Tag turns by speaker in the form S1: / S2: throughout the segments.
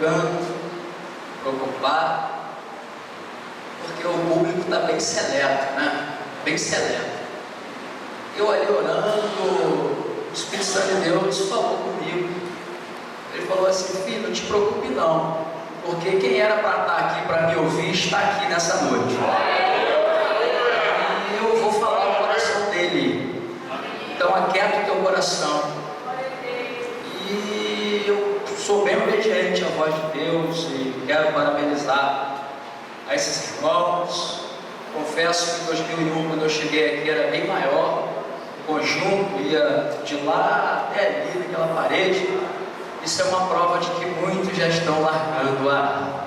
S1: interrogando, preocupado, porque o público está bem seleto, né? Bem seleto. Eu ali orando, o Espírito Santo de Deus falou comigo. Ele falou assim: filho, não te preocupe não, porque quem era para estar aqui para me ouvir está aqui nessa noite. E eu vou falar no coração dele. Então aquieta o teu coração. E eu sou bem obediente à voz de Deus e quero parabenizar a esses irmãos. Confesso que em 2001, quando eu cheguei aqui, era bem maior. O conjunto ia de lá até ali, naquela parede. Isso é uma prova de que muitos já estão largando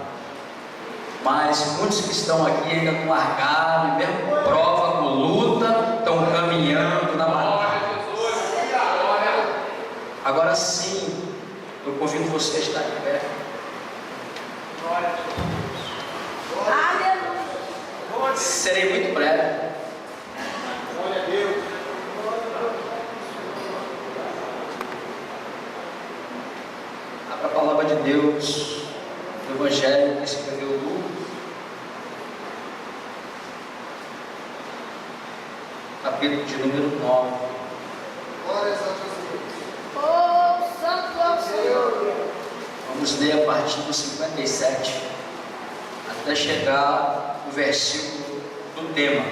S1: mas muitos que estão aqui ainda não largaram, e mesmo com prova, com luta, estão caminhando na batalha. Agora sim, eu convido você a estar em pé. Serei muito breve.
S2: Glória a Deus.
S1: Abra a palavra de Deus no Evangelho que escreveu Lucas, capítulo de número 9.
S2: Glória a Jesus.
S3: Oh, santo é o Senhor.
S1: Vamos ler a partir do 57 até chegar no versículo do tema,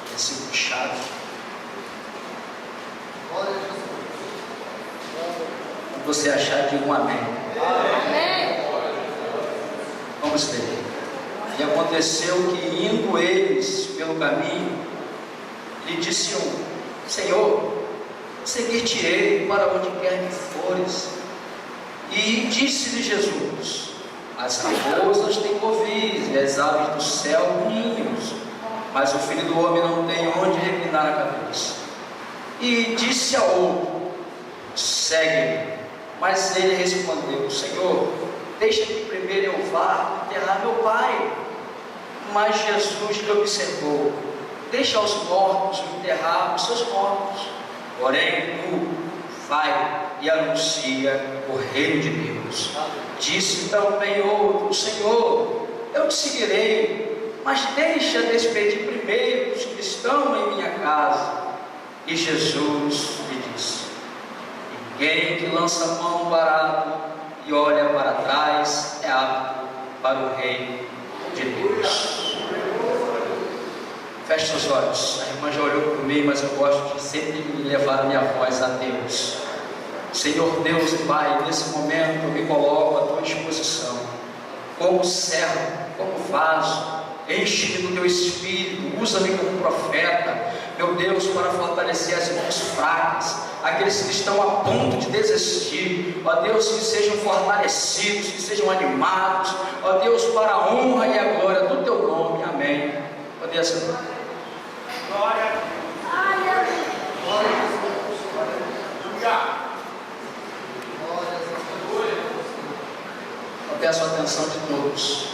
S1: versículo chave.
S2: Glória a Jesus.
S1: Quando você achar, diga um amém.
S3: Amém.
S1: Vamos ler. E aconteceu que, indo eles pelo caminho, lhe disse um: Senhor, seguir-te-ei para onde quer que fores. E disse-lhe Jesus: as raposas têm covis e as aves do céu ninhos, mas o Filho do Homem não tem onde reclinar a cabeça. E disse a outro: segue-me. Mas ele respondeu: Senhor, deixa que primeiro eu vá enterrar meu pai. Mas Jesus lhe observou: deixa os mortos enterrar os seus mortos, porém tu vai e anuncia o reino de Deus. Disse também outro: Senhor, eu te seguirei, mas deixa despedir primeiro os que estão em minha casa. E Jesus lhe disse: ninguém que lança a mão para arado e olha para trás é apto para o reino de Deus. Feche seus olhos. A irmã já olhou por mim, mas eu gosto de sempre levar a minha voz a Deus. Senhor Deus e Pai, nesse momento eu me coloco à tua disposição, como servo, como vaso. Enche-me do teu Espírito, usa-me como profeta, meu Deus, para fortalecer as mãos fracas, aqueles que estão a ponto de desistir, ó Deus, que sejam fortalecidos, que sejam animados, ó Deus, para a honra e a glória do teu nome, amém. Ó Deus,
S2: Glória a Deus. Glória a Deus.
S1: eu peço a atenção de todos.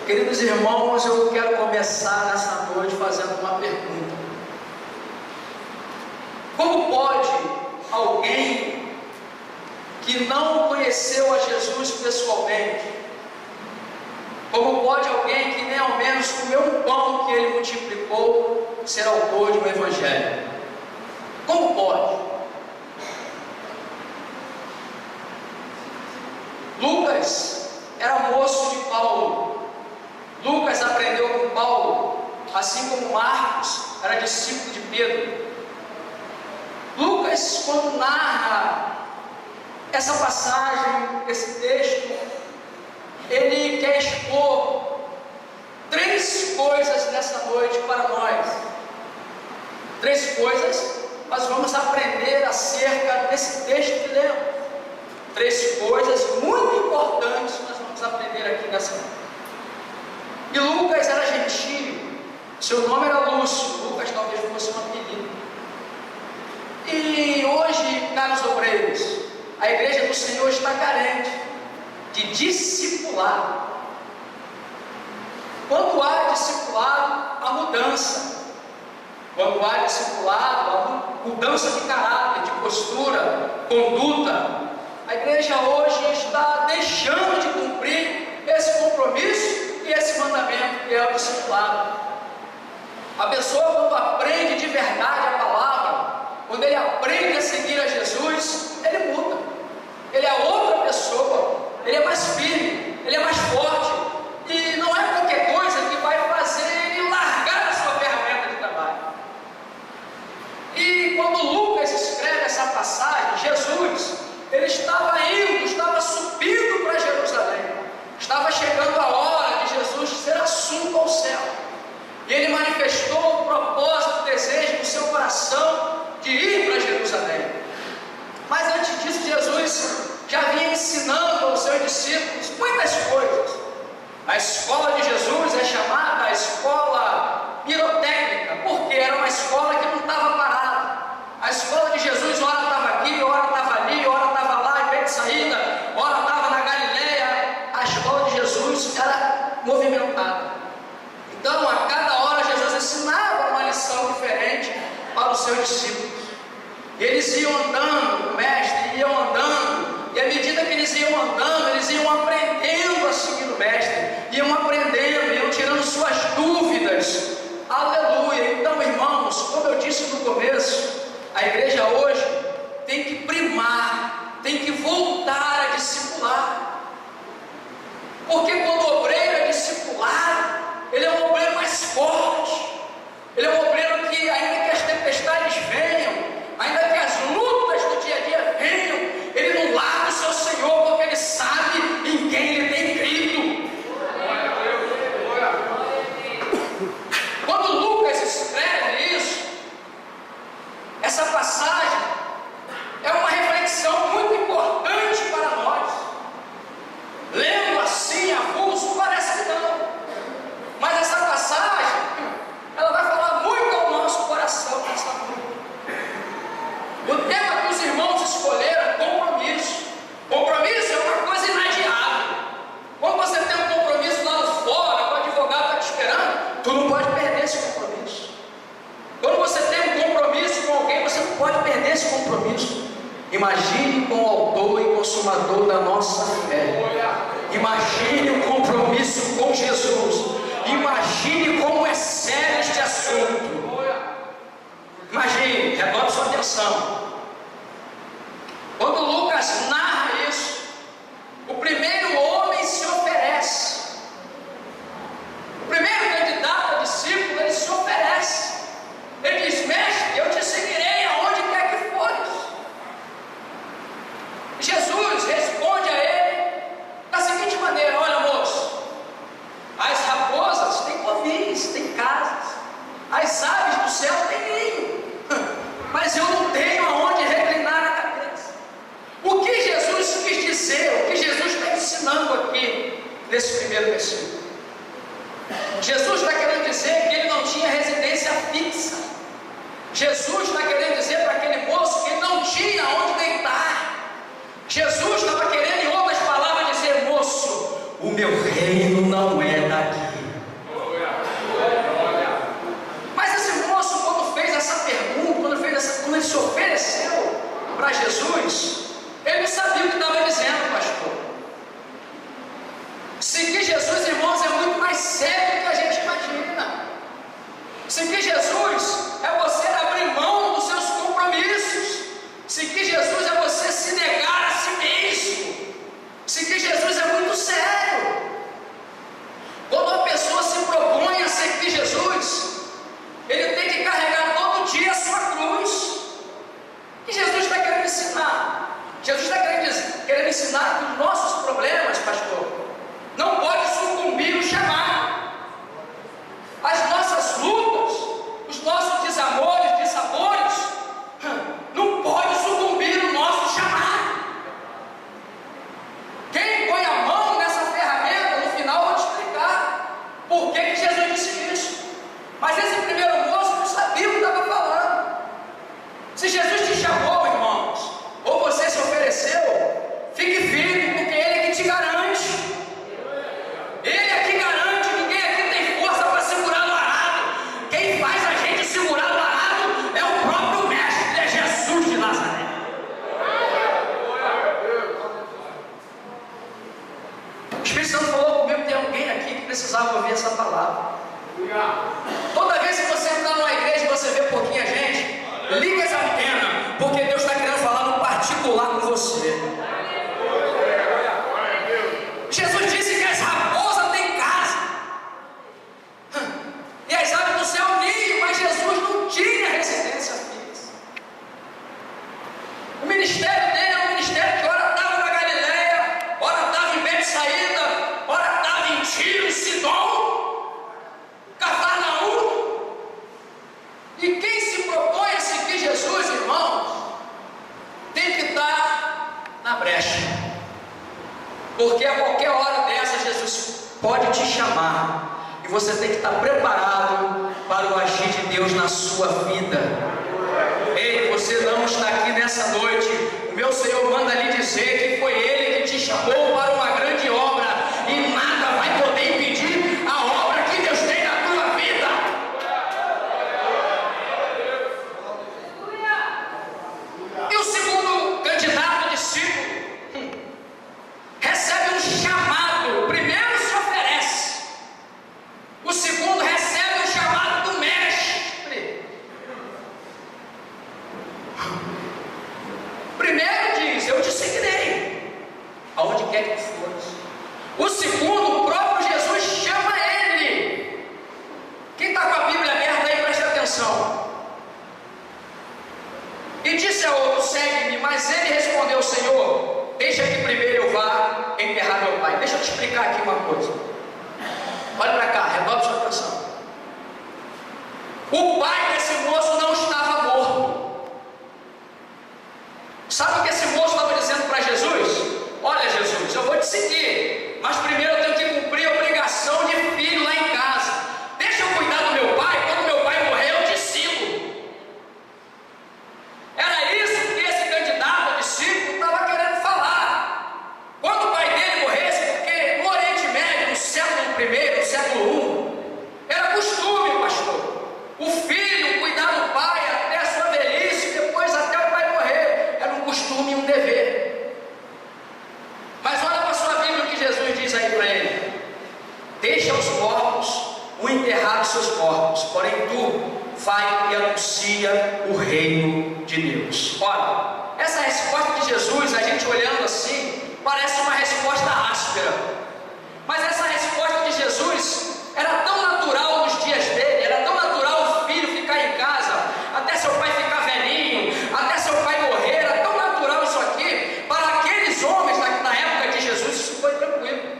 S1: Queridos irmãos, eu quero começar nessa noite fazendo uma pergunta: como pode alguém que não conheceu a Jesus pessoalmente, como pode alguém que nem ao menos comeu um pão que ele multiplicou, ser autor de um evangelho? Como pode? Lucas era moço de Paulo. Lucas aprendeu com Paulo, assim como Marcos era discípulo de Pedro. Lucas, quando narra essa passagem, esse texto, ele quer expor 3 coisas nessa noite para nós. 3 coisas nós vamos aprender acerca desse texto que lemos. 3 coisas muito importantes nós vamos aprender aqui nessa noite. E Lucas era gentio, seu nome era Lúcio. Lucas talvez fosse um apelido. E hoje, caros obreiros, a igreja do Senhor está carente de discipulado. Quando há discipulado, há mudança. Quando há discipulado, há mudança de caráter, de postura, conduta. A igreja hoje está deixando de cumprir esse compromisso e esse mandamento que é o discipulado. A pessoa, quando aprende de verdade a palavra, quando ele aprende a seguir a Jesus, ele muda. Ele é outra pessoa, ele é mais firme, ele é mais forte. E não é qualquer coisa que vai fazer ele largar a sua ferramenta de trabalho. E quando Lucas escreve essa passagem, Jesus, ele estava subindo para Jerusalém. Estava chegando a hora de Jesus ser assunto ao céu. E ele manifestou o propósito, o desejo do seu coração de ir para Jerusalém. Mas antes disso, Jesus já vinha ensinando aos seus discípulos muitas coisas. A escola de Jesus é chamada a escola pirotécnica, porque era uma escola que não estava parada. A escola de Jesus, ora estava aqui, ora estava ali, ora estava lá em Betsaída, ora estava na Galileia. A escola de Jesus era movimentada. Então, a cada hora, Jesus ensinava uma lição diferente para os seus discípulos. E eles iam andando, o mestre, iam andando, e à medida que eles iam andando, eles iam aprendendo a seguir o mestre, iam aprendendo, iam tirando suas dúvidas. Aleluia! Então, irmãos, como eu disse no começo, a igreja hoje tem que primar, tem que voltar a discipular. Porque quando o obreiro é discipulado, ele é um obreiro mais forte. Ele é um obreiro que, ainda que as tempestades venham, ainda que as lutas do dia a dia venham, ele não larga o seu Senhor, porque ele sabe em quem ele tem crido. Quando Lucas escreve isso, essa passagem é uma reflexão muito importante para nós. Lendo assim, avulso, parece que não. Mas essa passagem, ela vai falar muito ao nosso coração nessa noite. O tema que os irmãos escolheram é compromisso. Compromisso é uma coisa inadiável. Quando você tem um compromisso lá fora, o advogado está te esperando, tu não pode perder esse compromisso. Quando você tem um compromisso com alguém, você não pode perder esse compromisso. Imagine com o autor e consumador da nossa fé. Imagine o compromisso com Jesus. Imagine como é sério este assunto. Imagine, rebote sua atenção. Quando Lucas narra isso, o primeiro homem se oferece. O primeiro candidato a discípulo, ele se oferece. Ele diz: mestre, eu te seguirei aonde quer que fores. Jesus responde a ele da seguinte maneira: olha, moço, as raposas têm covis, têm casas, as aves do céu têm ninho, mas eu não tenho aonde reclinar a cabeça. O que Jesus quis dizer, o que Jesus está ensinando aqui nesse primeiro versículo? Jesus está querendo dizer que ele não tinha residência fixa. Jesus está querendo dizer para aquele moço que ele não tinha onde deitar. Jesus estava querendo, em outras palavras, dizer: moço, o meu reino não é daqui. Mas esse moço, quando fez essa pergunta, quando ele se ofereceu para Jesus, ele não sabia o que estava dizendo, pastor. Seguir Jesus, irmãos, é muito mais sério do que a gente imagina. Seguir Jesus é você abrir mão dos seus compromissos. Seguir Jesus é você se negar a si mesmo. Seguir Jesus é muito sério. Quando uma pessoa se propõe a seguir Jesus, ele tem que carregar todo dia a sua cruz. O que Jesus está querendo ensinar? Jesus está querendo ensinar que os nossos problemas, pastor, não pode sucumbir o chamado. As nossas lutas, os nossos desamores, dissabores, não pode sucumbir o nosso chamado. Quem põe a mão nessa ferramenta, no final eu vou te explicar por que Jesus disse isso. Mas esse primeiro moço não sabia o que estava falando. Se Jesus te chamou, irmãos, ou você se ofereceu, fique firme, porque E quem se propõe a seguir Jesus, irmãos, tem que estar na brecha, porque a qualquer hora dessa Jesus pode te chamar, e você tem que estar preparado para o agir de Deus na sua vida. Ei, você não está aqui nessa noite, o meu Senhor manda lhe dizer que foi Ele que te chamou para uma grande obra, e nada vai poder impedir a obra que Deus tem na tua vida. E o segundo candidato discípulo recebe um chamado. O primeiro se oferece, o segundo recebe um chamado do mestre. Primeiro diz: eu te seguirei aonde quer que fores. O segundo, o próprio Jesus chama ele. Quem está com a Bíblia aberta aí, preste atenção. E disse a outro: segue-me. Mas ele respondeu: Senhor, deixa que primeiro eu vá enterrar meu pai. Deixa eu te explicar aqui uma coisa. Olha para cá, redobre sua atenção. O pai desse moço não estava morto. Sabe o que esse moço estava dizendo para Jesus? Olha, Jesus, eu vou te seguir, mas primeiro eu tenho que cumprir a obrigação de filho lá em casa. Deixa eu cuidar do meu pai, quando meu pai morrer eu te sigo. Era isso que esse candidato a discípulo estava querendo falar. Quando o pai dele morresse, porque no Oriente Médio, no século I, no século I, era costume, pastor, o filho cuidar do pai até a sua velhice, depois até o pai morrer. Era um costume e um dever. Mas olha para a sua Bíblia o que Jesus diz aí para ele: deixa os mortos o enterrar os seus mortos, porém tu vai e anuncia o reino de Deus. Olha, essa resposta de Jesus, a gente olhando assim, parece uma resposta áspera, mas essa resposta de Jesus era tão natural nos dias dele, era tão natural o filho ficar em casa, até seu pai ficar velhinho, até seu pai morrer, era tão natural isso aqui, para aqueles homens na época de Jesus, isso foi tranquilo.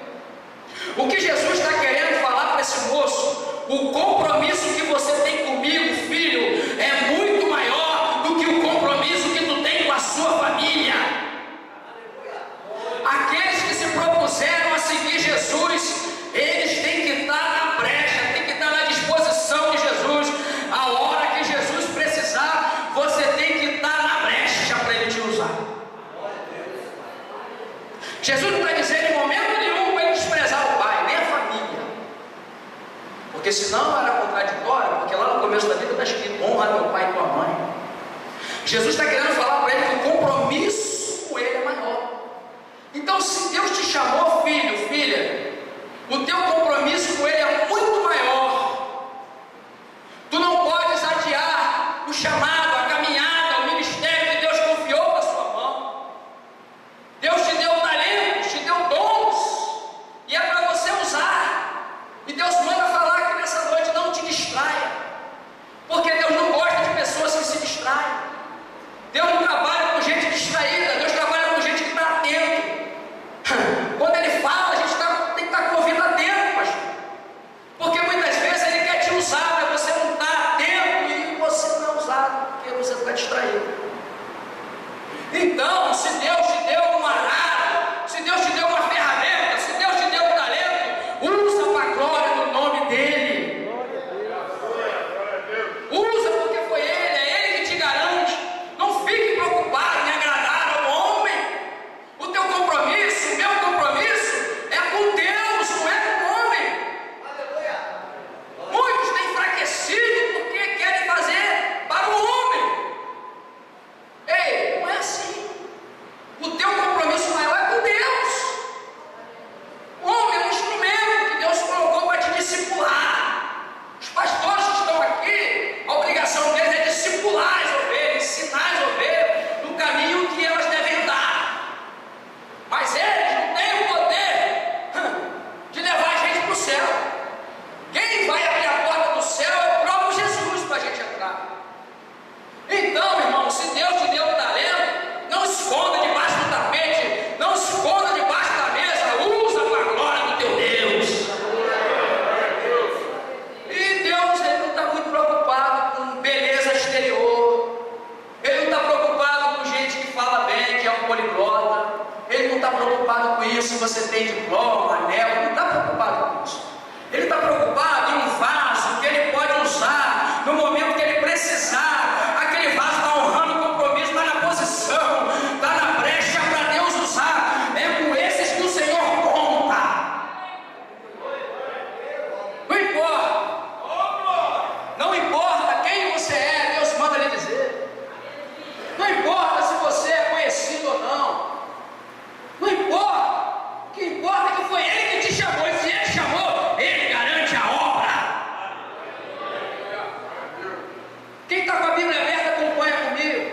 S1: O que Jesus está querendo falar para esse moço: o compromisso que você tem comigo, filho, é muito maior do que o compromisso que tu tem com a sua família. Aqueles que se propuseram a seguir Jesus, eles têm que estar na brecha, têm que estar na disposição de Jesus. A hora que Jesus precisar, você tem que estar na brecha para Ele te usar. Jesus não está dizendo em momento nenhum para ele desprezar o pai, nem a família, porque senão era contraditório, porque lá no começo da vida está escrito: honra teu pai e tua mãe. Jesus está querendo falar para ele que o compromisso com ele é maior. Então, se Deus te chamou, filho, filha, o teu compromisso com ele é muito maior. Tu não podes adiar o chamado, a caminhada, o ministério que Deus confiou na sua mão. Deus te deu talentos, te deu dons, e é para você usar. E Deus manda falar aqui nessa noite: não te distraia, porque Deus não gosta de pessoas que se distraem. Deus não trabalha com gente distraída, Deus trabalha com gente que está atento. Quando Ele fala, a gente tem que estar com o ouvido atento, pastor, porque muitas vezes Ele quer te usar, mas você não está atento e você não é usado, porque você está distraído. Então, se Deus te deu uma arma, se Deus te deu uma ferramenta, se Deus te deu um talento, usa para a glória do nome dEle. Usa, porque foi Ele, é Ele que te garante. Não fique preocupado em agradar ao homem. O teu compromisso, o meu compromisso é com Deus, não é com o homem. Muitos têm enfraquecido porque querem fazer para o homem. Ei, não é assim. O você tem diploma, anel, ele não está preocupado com isso. Ele está preocupado em um vaso que ele pode usar no momento que ele precisar. Aquele vaso está honrando o compromisso, está na posição, está na brecha para Deus usar. É com esses que o Senhor conta. Não importa. Não importa quem você é, Deus manda lhe dizer. Não importa se você é conhecido ou não. Não importa. O que importa é que foi Ele que te chamou. E se Ele chamou, Ele garante a obra. Quem está com a Bíblia aberta, acompanha comigo.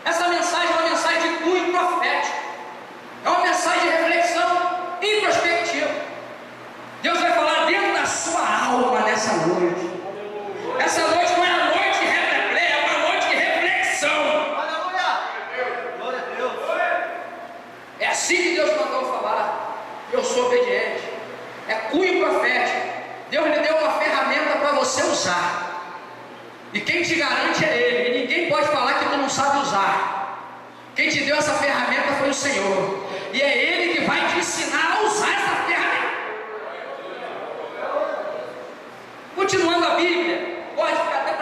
S1: Essa mensagem é uma mensagem de cunho profético. É uma mensagem de reflexão introspectiva. Deus vai falar dentro da sua alma nessa noite. Essa noite não é a noite de replay, é uma noite de reflexão.
S2: Glória a Deus.
S1: É assim que Deus mandou falar. Eu sou obediente. É cunho profético. Deus lhe deu uma ferramenta para você usar. E quem te garante é Ele. E ninguém pode falar que tu não sabe usar. Quem te deu essa ferramenta foi o Senhor. E é Ele que vai te ensinar a usar essa ferramenta. Continuando a Bíblia.